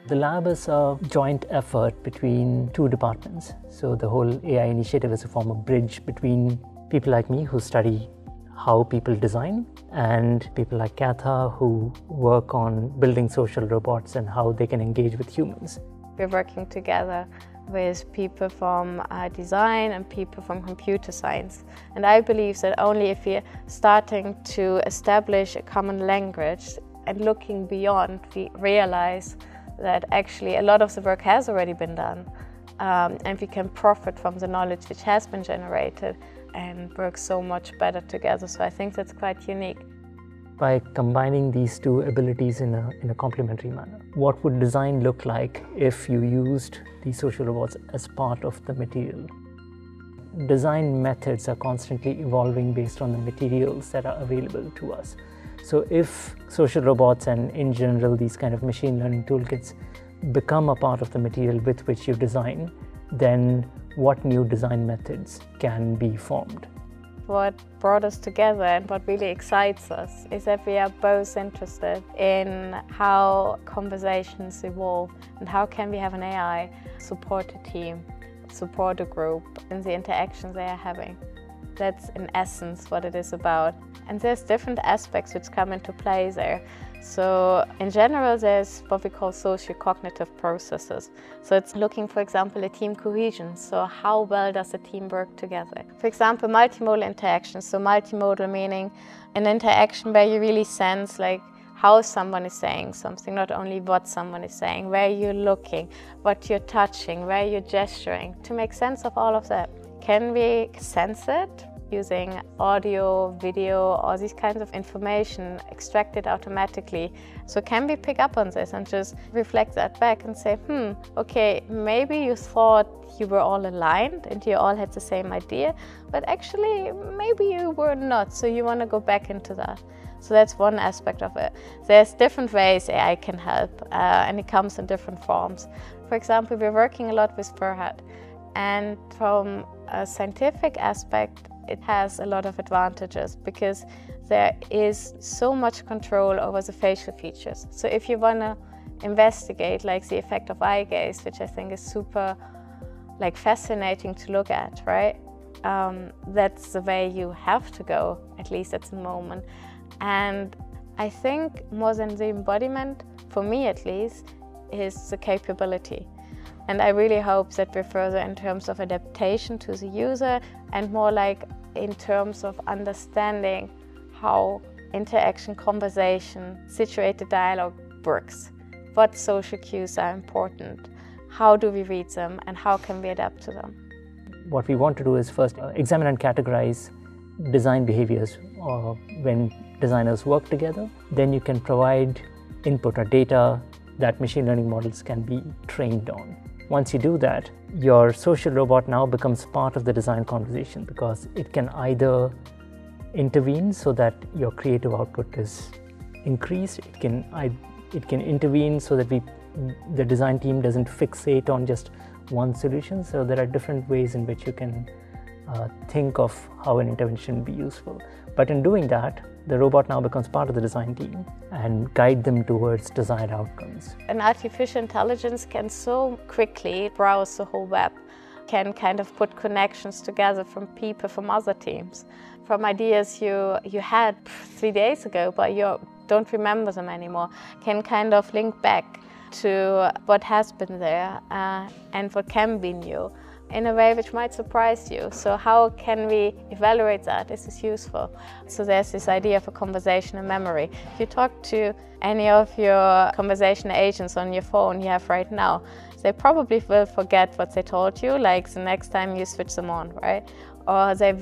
The lab is a joint effort between two departments. So the whole AI initiative is a form of bridge between people like me who study how people design and people like Katha who work on building social robots and how they can engage with humans. We're working together with people from design and people from computer science. And I believe that only if we're starting to establish a common language and looking beyond, we realize that actually a lot of the work has already been done, and we can profit from the knowledge which has been generated and work so much better together. So I think that's quite unique. By combining these two abilities in a complementary manner, what would design look like if you used these social robots as part of the material? Design methods are constantly evolving based on the materials that are available to us. So if social robots and in general these kind of machine learning toolkits become a part of the material with which you design, then what new design methods can be formed? What brought us together and what really excites us is that we are both interested in how conversations evolve and how can we have an AI support a team, support a group in the interactions they are having. That's in essence what it is about. And there's different aspects which come into play there. So in general, there's what we call sociocognitive processes. So it's looking, for example, at team cohesion. So how well does a team work together? For example, multimodal interactions. So multimodal meaning an interaction where you really sense like how someone is saying something, not only what someone is saying, where you're looking, what you're touching, where you're gesturing, to make sense of all of that. Can we sense it? Using audio, video, all these kinds of information extracted automatically. So can we pick up on this and just reflect that back and say, okay, maybe you thought you were all aligned and you all had the same idea, but actually maybe you were not, so you want to go back into that. So that's one aspect of it. There's different ways AI can help, and it comes in different forms. For example, we're working a lot with Farhad, and from a scientific aspect, it has a lot of advantages because there is so much control over the facial features. So if you want to investigate like the effect of eye gaze, which I think is super fascinating to look at, right? That's the way you have to go, at least at the moment. And I think more than the embodiment, for me at least, is the capability. And I really hope that we're further in terms of adaptation to the user and more like in terms of understanding how interaction, conversation, situated dialogue works. What social cues are important? How do we read them and how can we adapt to them? What we want to do is first examine and categorize design behaviors when designers work together. Then you can provide input or data that machine learning models can be trained on. Once you do that, your social robot now becomes part of the design conversation because it can either intervene so that your creative output is increased. It can intervene so that the design team doesn't fixate on just one solution. So there are different ways in which you can think of how an intervention would be useful. But in doing that, the robot now becomes part of the design team and guide them towards desired outcomes. An artificial intelligence can so quickly browse the whole web, can kind of put connections together from people from other teams, from ideas you had 3 days ago, but you don't remember them anymore, can kind of link back to what has been there and what can be new in a way which might surprise you. So how can we evaluate that? Is this useful? So there's this idea of a conversational memory. If you talk to any of your conversational agents on your phone you have right now, they probably will forget what they told you, like the next time you switch them on, right? Or they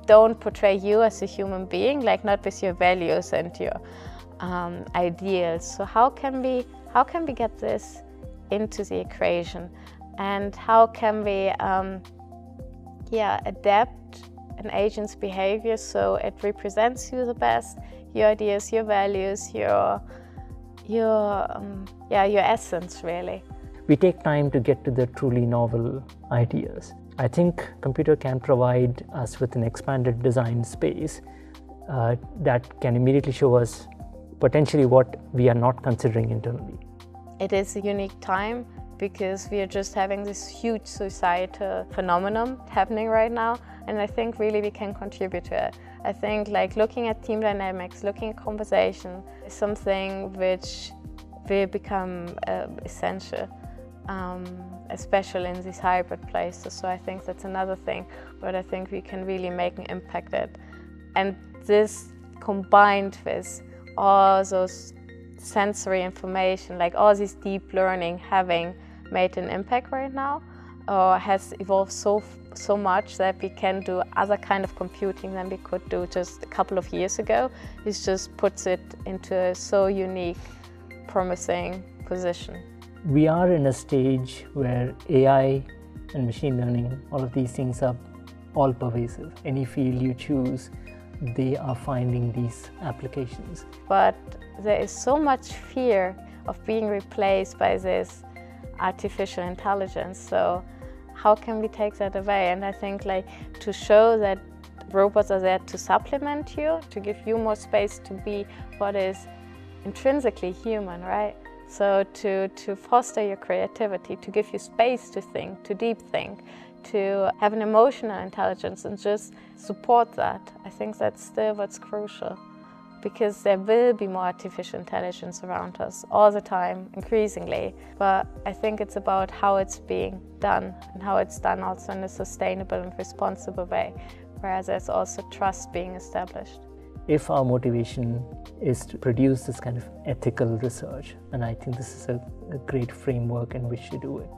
don't portray you as a human being, like not with your values and your ideals. So how can we get this into the equation? And how can we adapt an agent's behavior so it represents you the best, your ideas, your values, your essence, really. We take time to get to the truly novel ideas. I think computer can provide us with an expanded design space that can immediately show us potentially what we are not considering internally. it is a unique time because we are just having this huge societal phenomenon happening right now, and I think really we can contribute to it. I think like looking at team dynamics, looking at conversation is something which will become essential, especially in these hybrid places. So I think that's another thing where I think we can really make an impact at. And this combined with all those sensory information, like all this deep learning having made an impact right now, has evolved so much that we can do other kind of computing than we could do just a couple of years ago. It just puts it into a so unique, promising position. We are in a stage where AI and machine learning, all of these things are all pervasive. Any field you choose, they are finding these applications. But there is so much fear of being replaced by this artificial intelligence. So how can we take that away? And I think like to show that robots are there to supplement you, to give you more space to be what is intrinsically human, right? So to foster your creativity, to give you space to think, to deep think, to have an emotional intelligence and just support that. I think that's still what's crucial, because there will be more artificial intelligence around us all the time, increasingly. But I think it's about how it's being done and how it's done also in a sustainable and responsible way, whereas there's also trust being established. If our motivation is to produce this kind of ethical research, and I think this is a great framework in which to do it.